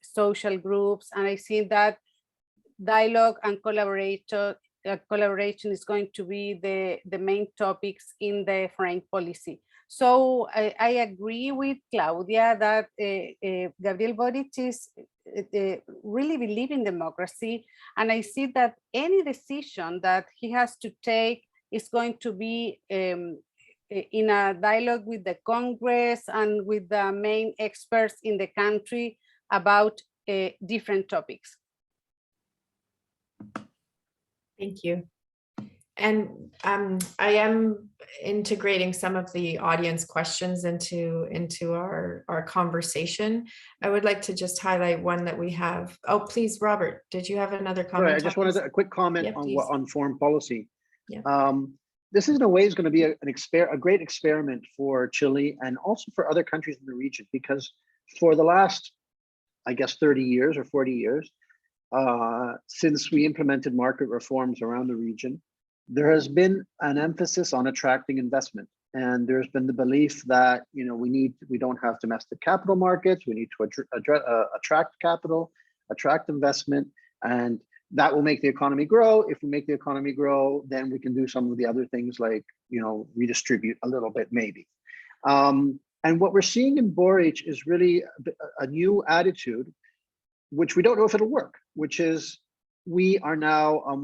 social groups. And I think that dialogue and collaboration is going to be the main topics in the foreign policy. So I agree with Claudia that Gabriel Boric is really believe in democracy. And I see that any decision that he has to take is going to be in a dialogue with the Congress and with the main experts in the country about different topics. Thank you. And I am integrating some of the audience questions into our conversation. I would like to just highlight one that we have. Oh, please, Robert, did you have another comment? Sorry, I just wanted a quick comment on foreign policy. Yeah. This is in a way is going to be a great experiment for Chile and also for other countries in the region, because for the last, I guess, 30 years or 40 years, since we implemented market reforms around the region, there has been an emphasis on attracting investment. And there's been the belief that, we don't have domestic capital markets, we need to attract capital, attract investment, and that will make the economy grow. If we make the economy grow, then we can do some of the other things like, redistribute a little bit maybe. And what we're seeing in Boric is really a new attitude, which we don't know if it'll work, which is we are now a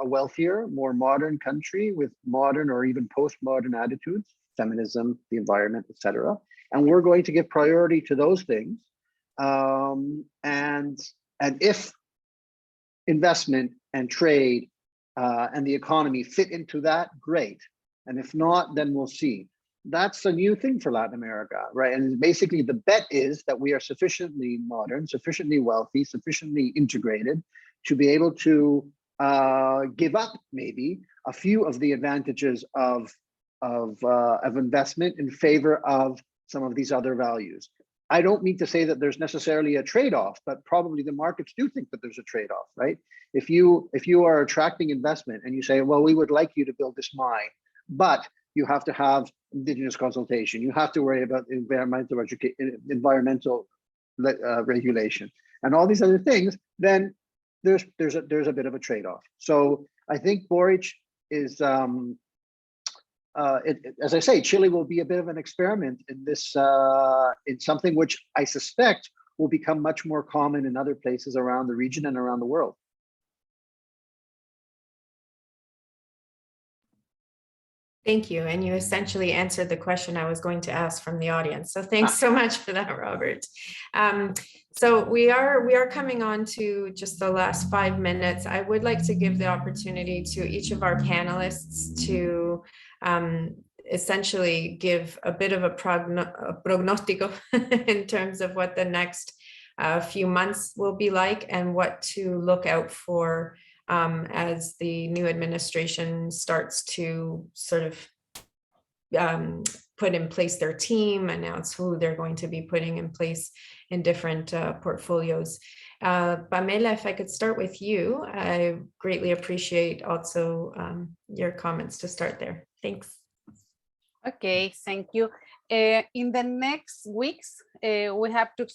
wealthier, more modern country with modern or even postmodern attitudes, feminism, the environment, etc. And we're going to give priority to those things. And if investment and trade and the economy fit into that, great. And if not, then we'll see. That's a new thing for Latin America, right? And basically the bet is that we are sufficiently modern, sufficiently wealthy, sufficiently integrated to be able to give up maybe a few of the advantages of investment in favor of some of these other values. I don't mean to say that there's necessarily a trade-off, but probably the markets do think that there's a trade-off, right? If you are attracting investment and you say, well, we would like you to build this mine, but you have to have indigenous consultation, you have to worry about environmental regulation, and all these other things, then there's a bit of a trade-off. So I think Boric is, as I say, Chile will be a bit of an experiment in this, in something which I suspect will become much more common in other places around the region and around the world. Thank you. And you essentially answered the question I was going to ask from the audience. So thanks so much for that, Robert. So we are coming on to just the last 5 minutes. I would like to give the opportunity to each of our panelists to essentially give a bit of a prognostico in terms of what the next few months will be like and what to look out for as the new administration starts to sort of put in place their team, announce who they're going to be putting in place in different portfolios. Pamela, if I could start with you, I greatly appreciate also your comments to start there. Thanks. Okay, thank you. In the next weeks, we have to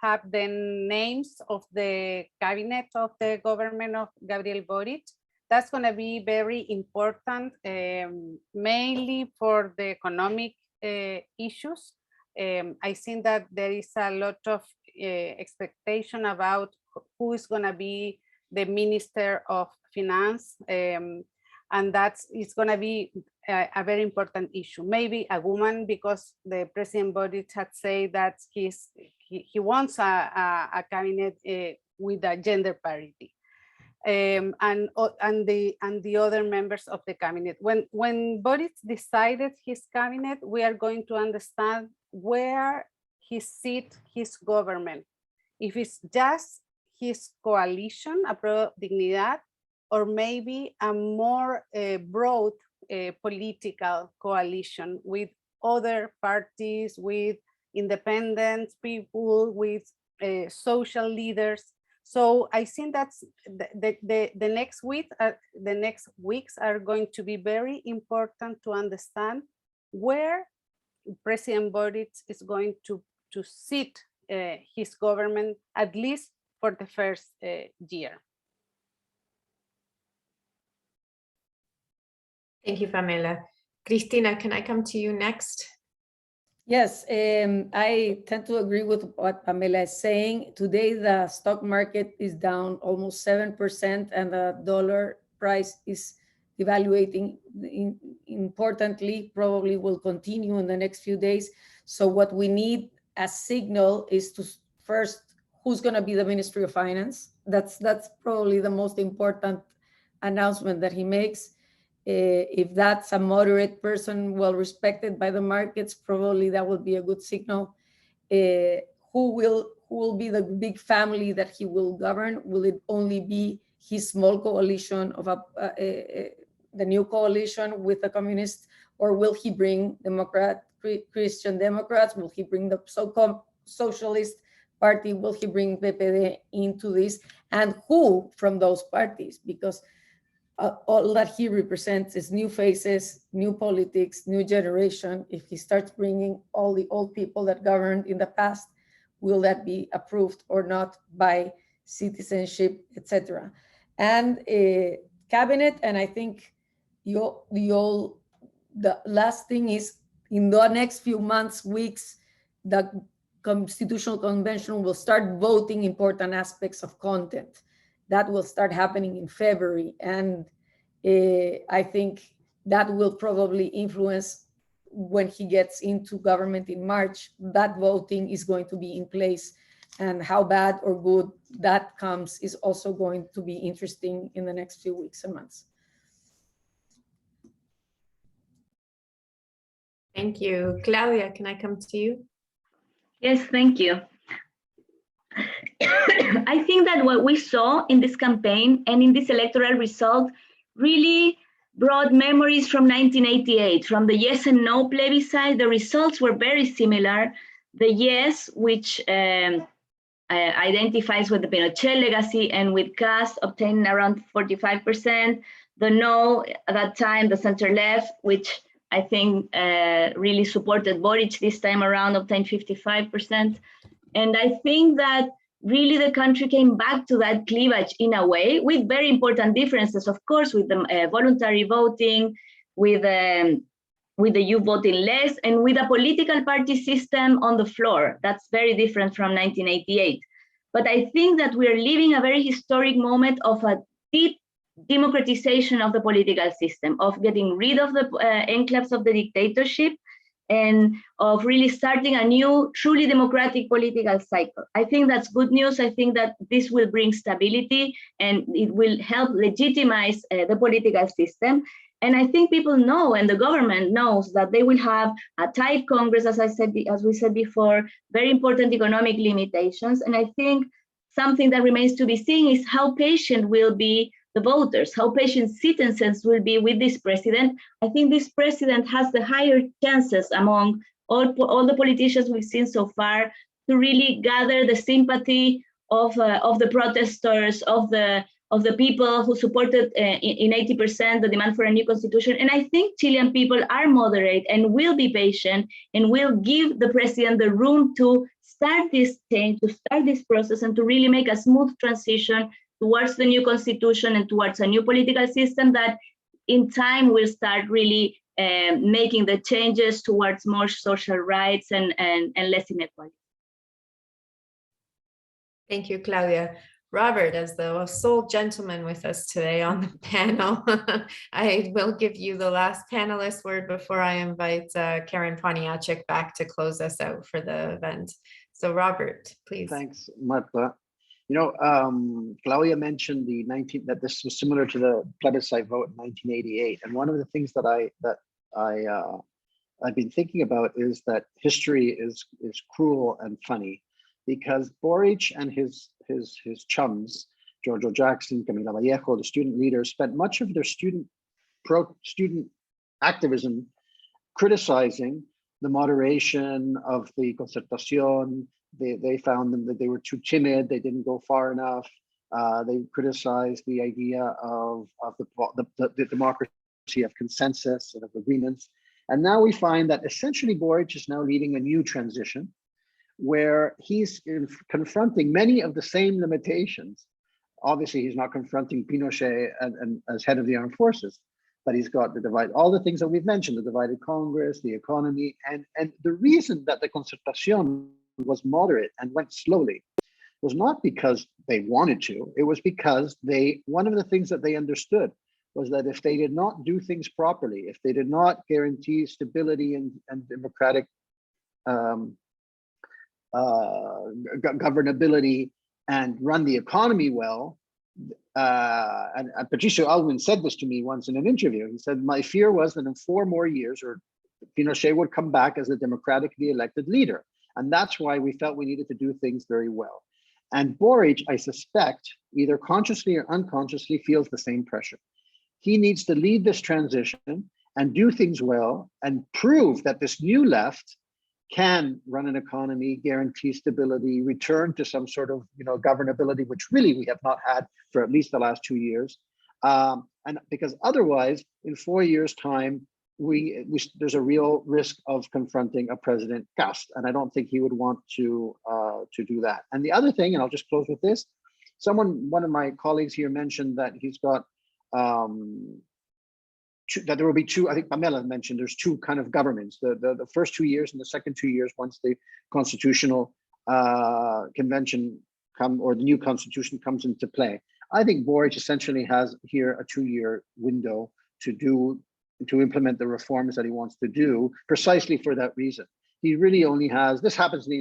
have the names of the cabinet of the government of Gabriel Boric. That's going to be very important, mainly for the economic issues. I think that there is a lot of expectation about who is going to be the Minister of Finance, and it's going to be a very important issue. Maybe a woman, because the President Boric had said that he wants a cabinet with a gender parity, and the other members of the cabinet. When Boric decided his cabinet, we are going to understand where he seats his government. If it's just his coalition, a Pro Dignidad, or maybe a more broad political coalition with other parties, with independent people, with social leaders. So I think that's the next weeks are going to be very important to understand where President Boric is going to sit his government, at least for the first year. Thank you, Pamela. Cristina, can I come to you next? Yes, I tend to agree with what Pamela is saying. Today, the stock market is down almost 7% and the dollar price is devaluating importantly, probably will continue in the next few days. So what we need as signal is to first, who's going to be the Ministry of Finance? That's probably the most important announcement that he makes. If that's a moderate person, well respected by the markets, probably that will be a good signal. Who will be the big family that he will govern? Will it only be his small coalition of the new coalition with the communists, or will he bring Christian Democrats? Will he bring the so-called Socialist Party? Will he bring PPD into this? And who from those parties? Because all that he represents is new faces, new politics, new generation. If he starts bringing all the old people that governed in the past, will that be approved or not by citizenship, etc.? And cabinet, and I think the last thing is, in the next few months, weeks, the Constitutional Convention will start voting important aspects of content. That will start happening in February. And I think that will probably influence when he gets into government in March. That voting is going to be in place. And how bad or good that comes is also going to be interesting in the next few weeks and months. Thank you. Claudia, can I come to you? Yes, thank you. I think that what we saw in this campaign and in this electoral result really brought memories from 1988, from the yes and no plebiscite. The results were very similar. The yes, which identifies with the Pinochet legacy and with Cast, obtaining around 45%. The no, at that time, the center left, which I think really supported Boric this time around, obtained 55%. And I think that really the country came back to that cleavage in a way, with very important differences, of course, with the voluntary voting, with the youth voting less, and with a political party system on the floor. That's very different from 1988. But I think that we are living a very historic moment of a deep democratization of the political system, of getting rid of the enclaves of the dictatorship, and of really starting a new, truly democratic political cycle. I think that's good news. I think that this will bring stability and it will help legitimize the political system. And I think people know, and the government knows, that they will have a tight Congress, as we said before, very important economic limitations. And I think something that remains to be seen is how patient will be the voters, how patient citizens will be with this president. I think this president has the higher chances among all the politicians we've seen so far to really gather the sympathy of the protesters, of the people who supported in 80% the demand for a new constitution. And I think Chilean people are moderate and will be patient and will give the president the room to start this change, to start this process, and to really make a smooth transition towards the new constitution and towards a new political system that in time will start really making the changes towards more social rights and less inequality. Thank you, Claudia. Robert, as the sole gentleman with us today on the panel, I will give you the last panelist word before I invite Karen Poniachek back to close us out for the event. So Robert, please. Thanks, Marta. You know, Claudia mentioned that this was similar to the plebiscite vote in 1988, and one of the things that I've been thinking about is that history is cruel and funny, because Boric and his chums, Giorgio Jackson, Camila Vallejo, the student leaders, spent much of their student activism criticizing the moderation of the concertación. They found them that they were too timid, they didn't go far enough. They criticized the idea of the democracy of consensus and of agreements. And now we find that essentially Boric is now leading a new transition where he's confronting many of the same limitations. Obviously, he's not confronting Pinochet and as head of the armed forces, but he's got the divide, all the things that we've mentioned, the divided Congress, the economy, and the reason that the concertación was moderate and went slowly was not because they wanted to, it was because one of the things that they understood was that if they did not do things properly, if they did not guarantee stability and democratic governability and run the economy well, and Patricio Aylwin said this to me once in an interview. He said, my fear was that in 4 more years, or Pinochet would come back as a democratically elected leader. And that's why we felt we needed to do things very well. And Boric, I suspect, either consciously or unconsciously feels the same pressure. He needs to lead this transition and do things well and prove that this new left can run an economy, guarantee stability, return to some sort of governability, which really we have not had for at least the last 2 years. And because otherwise, in 4 years' time, there's a real risk of confronting a President Cast, and I don't think he would want to do that. And the other thing, and I'll just close with this, one of my colleagues here mentioned that he's got that there will be 2, I think Pamela mentioned there's 2 kind of governments, the first 2 years and the second 2 years once the constitutional convention or the new constitution comes into play. I think Boric essentially has here a 2-year window to implement the reforms that he wants to do precisely for that reason. He really only has, this happens in the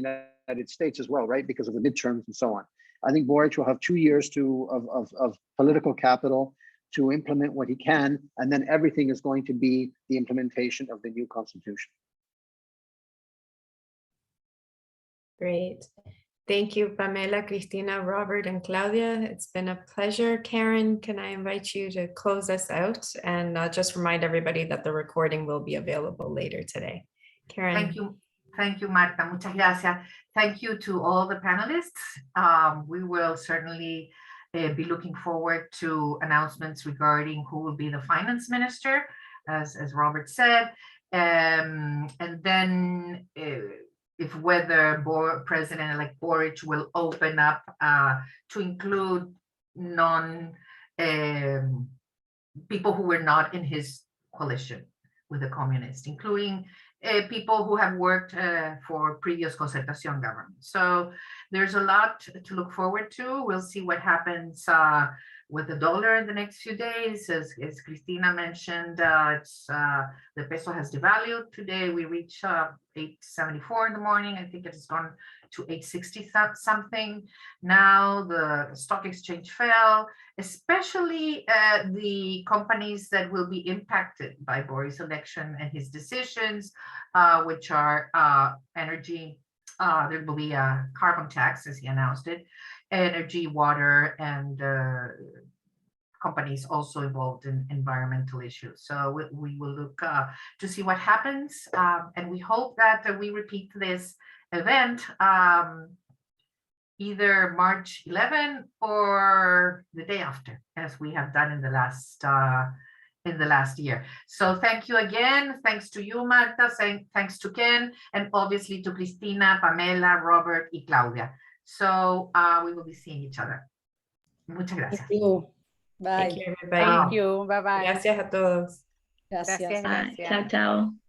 United States as well, right? Because of the midterms and so on. I think Boric will have 2 years of political capital to implement what he can, and then everything is going to be the implementation of the new constitution. Great. Thank you, Pamela, Cristina, Robert, and Claudia. It's been a pleasure. Karen, can I invite you to close us out? And just remind everybody that the recording will be available later today. Karen. Thank you, Marta. Muchas gracias. Thank you to all the panelists. We will certainly be looking forward to announcements regarding who will be the finance minister, as Robert said. And then if whether President-elect Boric will open up to include people who were not in his coalition with the communists, including people who have worked for previous Concertación governments. So there's a lot to look forward to. We'll see what happens with the dollar in the next few days. As Cristina mentioned, the peso has devalued. Today we reached 8.74 in the morning. I think it has gone to 8.60 something. Now the stock exchange fell, especially the companies that will be impacted by Boric's election and his decisions, which are energy. There will be a carbon tax, as he announced it, energy, water, and companies also involved in environmental issues. So we will look to see what happens, and we hope that we repeat this event either March 11 or the day after, as we have done in the last year. So thank you again. Thanks to you, Marta. Thanks to Ken, and obviously to Cristina, Pamela, Robert, and Claudia. So we will be seeing each other. Muchas gracias. Thank you. Bye. Thank you, everybody. Thank you. Bye-bye. Gracias a todos. Gracias. Gracias. Bye. Ciao, ciao.